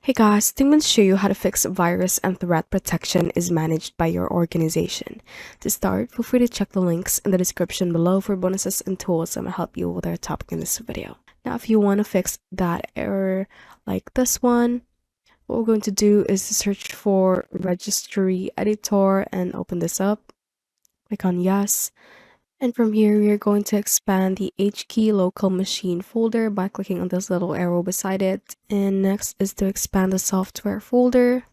Hey guys, I'm going to show you how to fix virus and threat protection is managed by your organization. To start, feel free to check the links in the description below for bonuses and tools that will help you with our topic in this video. Now, if you want to fix that error like this one, what we're going to do is to search for Registry Editor and open this up. Click on Yes. And from here, we are going to expand the HKey local machine folder by clicking on this little arrow beside it. And next is to expand the software folder.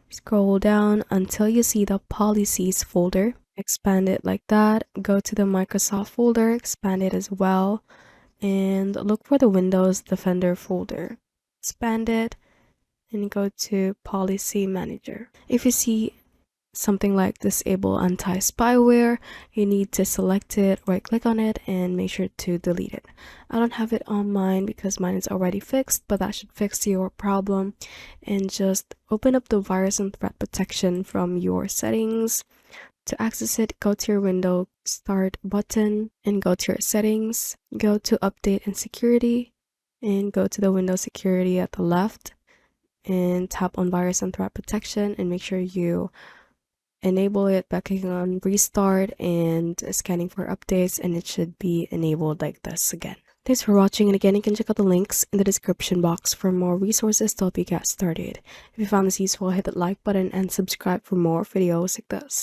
Scroll down until you see the policies folder. Expand it like that. Go to the Microsoft folder, expand it as well. And look for the Windows Defender folder. Expand it and go to Policy Manager. If you see something like disable anti-spyware, you need to select it, right click on it, and make sure to delete it. I don't have it on mine because mine is already fixed, but that should fix your problem. And just open up the virus and threat protection from your settings. To access it, go to your Windows Start button and go to your settings, go to Update and Security, and go to the Windows Security at the left and tap on virus and threat protection and make sure you enable it by clicking on restart and scanning for updates, and it should be enabled like this again. Thanks for watching, and again, you can check out the links in the description box for more resources to help you get started. If you found this useful, hit that like button and subscribe for more videos like this.